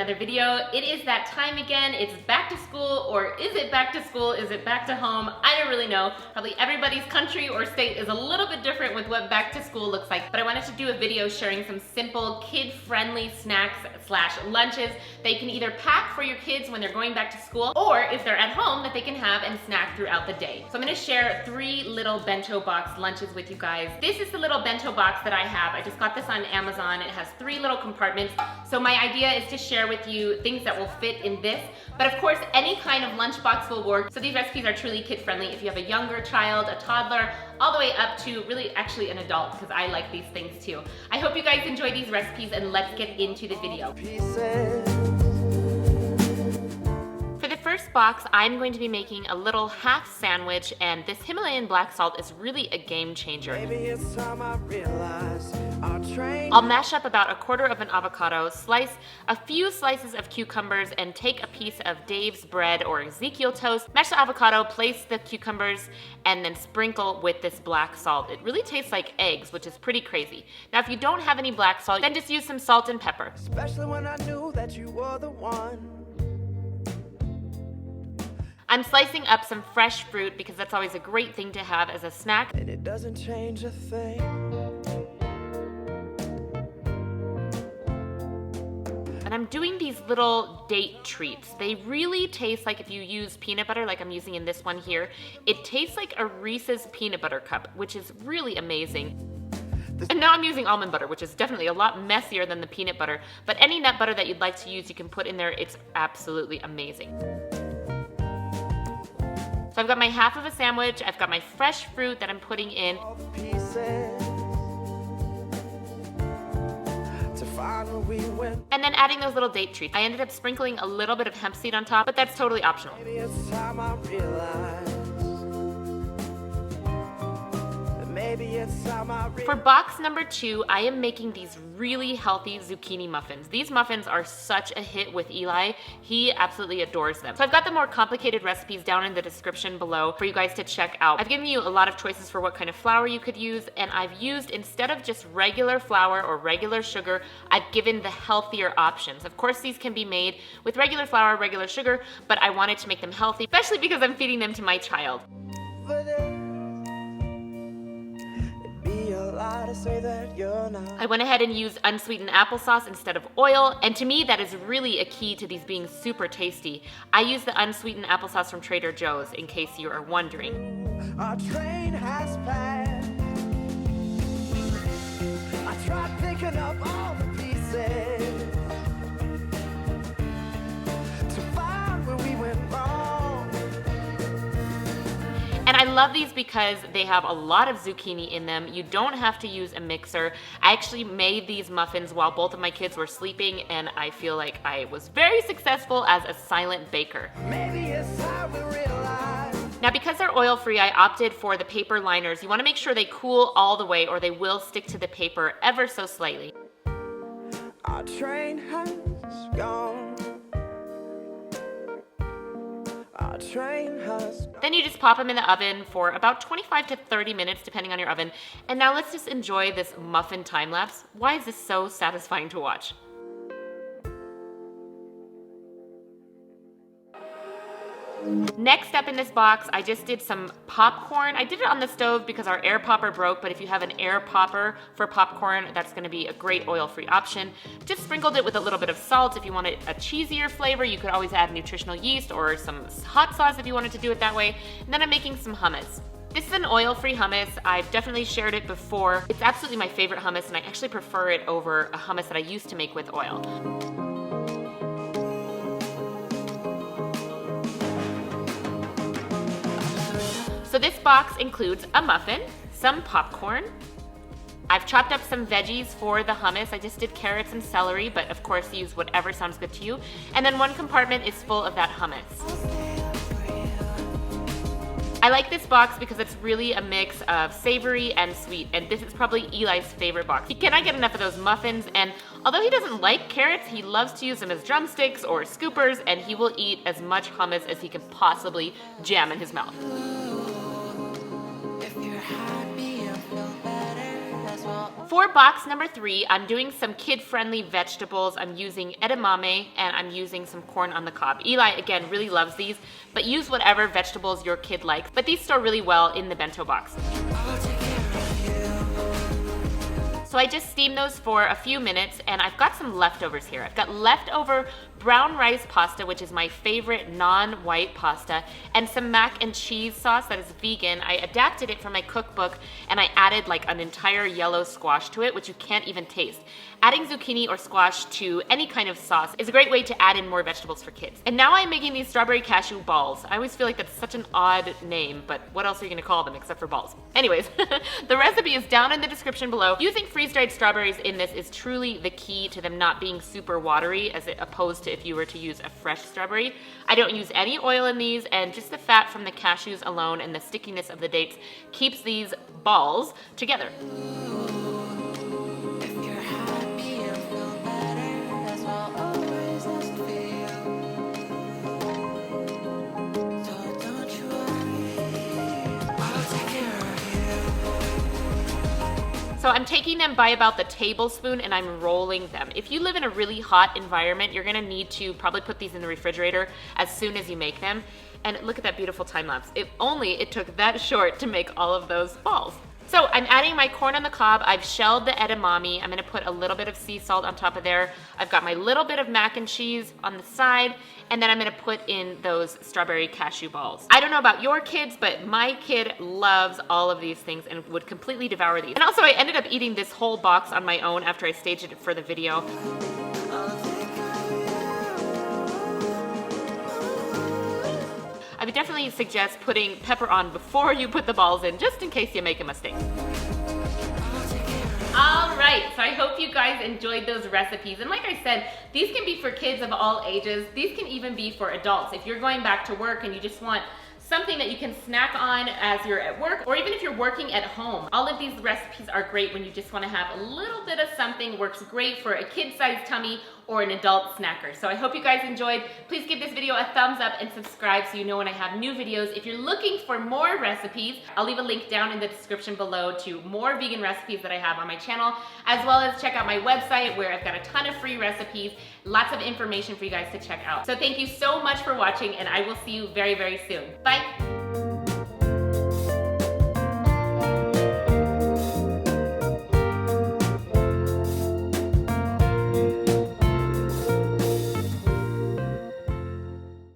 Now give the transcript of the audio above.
another video. It is that time again. It's back to school, or is it back to school? Is it back to home? I don't really know. Probably everybody's country or state is a little bit different with what back to school looks like, but I wanted to do a video sharing some simple kid-friendly snacks / lunches that you can either pack for your kids when they're going back to school, or if they're at home that they can have and snack throughout the day. So I'm gonna share 3 little bento box lunches with you guys. This is the little bento box that I have. I just got this on Amazon. It has 3 little compartments. So my idea is to share with you things that will fit in this, but of course any kind of lunchbox will work. So these recipes are truly kid friendly if you have a younger child, a toddler, all the way up to really actually an adult, because I like these things too. I hope you guys enjoy these recipes, and let's get into the video. For the first box, I'm going to be making a little half sandwich, and this Himalayan black salt is really a game changer. I'll mash up about 1/4 of an avocado, slice a few slices of cucumbers, and take a piece of Dave's bread or Ezekiel toast, mash the avocado, place the cucumbers, and then sprinkle with this black salt. It really tastes like eggs, which is pretty crazy. Now, if you don't have any black salt, then just use some salt and pepper. Especially when I knew that you were the one. I'm slicing up some fresh fruit because that's always a great thing to have as a snack. And it doesn't change a thing. And I'm doing these little date treats. They really taste like, if you use peanut butter like I'm using in this one here, it tastes like a Reese's peanut butter cup, which is really amazing. And now I'm using almond butter, which is definitely a lot messier than the peanut butter, but any nut butter that you'd like to use, you can put in there. It's absolutely amazing. So I've got my half of a sandwich, I've got my fresh fruit that I'm putting in. And then adding those little date treats. I ended up sprinkling a little bit of hemp seed on top, but that's totally optional. Maybe it's time I realize. For box number 2, I am making these really healthy zucchini muffins. These muffins are such a hit with Eli. He absolutely adores them. So I've got the more complicated recipes down in the description below for you guys to check out. I've given you a lot of choices for what kind of flour you could use, and I've used, instead of just regular flour or regular sugar, I've given the healthier options. Of course, these can be made with regular flour, regular sugar, but I wanted to make them healthy, especially because I'm feeding them to my child. I went ahead and used unsweetened applesauce instead of oil, and to me that is really a key to these being super tasty. I use the unsweetened applesauce from Trader Joe's, in case you are wondering. Our train has passed. I tried picking up all the pieces to find where we went wrong. And I love these because they have a lot of zucchini in them. You don't have to use a mixer. I actually made these muffins while both of my kids were sleeping, and I feel like I was very successful as a silent baker. Maybe it's time we realize. Now, because they're oil-free, I opted for the paper liners. You want to make sure they cool all the way, or they will stick to the paper ever so slightly. Our train has gone. Our train has. Then you just pop them in the oven for about 25 to 30 minutes, depending on your oven. And now let's just enjoy this muffin time lapse. Why is this so satisfying to watch? Next up in this box, I just did some popcorn. I did it on the stove because our air popper broke, but if you have an air popper for popcorn, that's gonna be a great oil-free option. Just sprinkled it with a little bit of salt. If you wanted a cheesier flavor, you could always add nutritional yeast or some hot sauce if you wanted to do it that way. And then I'm making some hummus. This is an oil-free hummus. I've definitely shared it before. It's absolutely my favorite hummus, and I actually prefer it over a hummus that I used to make with oil. So this box includes a muffin, some popcorn. I've chopped up some veggies for the hummus. I just did carrots and celery, but of course use whatever sounds good to you. And then one compartment is full of that hummus. I like this box because it's really a mix of savory and sweet, and this is probably Eli's favorite box. He cannot get enough of those muffins, and although he doesn't like carrots, he loves to use them as drumsticks or scoopers, and he will eat as much hummus as he can possibly jam in his mouth. for box number 3, I'm doing some kid-friendly vegetables. I'm using edamame and I'm using some corn on the cob. Eli, again, really loves these, but use whatever vegetables your kid likes. But these store really well in the bento box. So I just steamed those for a few minutes, and I've got some leftovers here. I've got leftover brown rice pasta, which is my favorite non-white pasta, and some mac and cheese sauce that is vegan. I adapted it from my cookbook, and I added like an entire yellow squash to it, which you can't even taste. Adding zucchini or squash to any kind of sauce is a great way to add in more vegetables for kids. And now I'm making these strawberry cashew balls. I always feel like that's such an odd name, but what else are you gonna call them except for balls? Anyways, the recipe is down in the description below. Using freeze-dried strawberries in this is truly the key to them not being super watery as opposed to if you were to use a fresh strawberry. I don't use any oil in these, and just the fat from the cashews alone and the stickiness of the dates keeps these balls together. So I'm taking them by about the tablespoon and I'm rolling them. If you live in a really hot environment, you're gonna need to probably put these in the refrigerator as soon as you make them. And look at that beautiful time lapse. If only it took that short to make all of those balls. So I'm adding my corn on the cob. I've shelled the edamame. I'm gonna put a little bit of sea salt on top of there. I've got my little bit of mac and cheese on the side, and then I'm gonna put in those strawberry cashew balls. I don't know about your kids, but my kid loves all of these things and would completely devour these. And also I ended up eating this whole box on my own after I staged it for the video. I would definitely suggest putting pepper on before you put the balls in, just in case you make a mistake. All right, so I hope you guys enjoyed those recipes. And like I said, these can be for kids of all ages. These can even be for adults. If you're going back to work and you just want something that you can snack on as you're at work, or even if you're working at home. All of these recipes are great when you just want to have a little bit of something. Works great for a kid-sized tummy or an adult snacker. So I hope you guys enjoyed. Please give this video a thumbs up and subscribe so you know when I have new videos. If you're looking for more recipes, I'll leave a link down in the description below to more vegan recipes that I have on my channel, as well as check out my website where I've got a ton of free recipes, lots of information for you guys to check out. So thank you so much for watching, and I will see you very, very soon. Bye.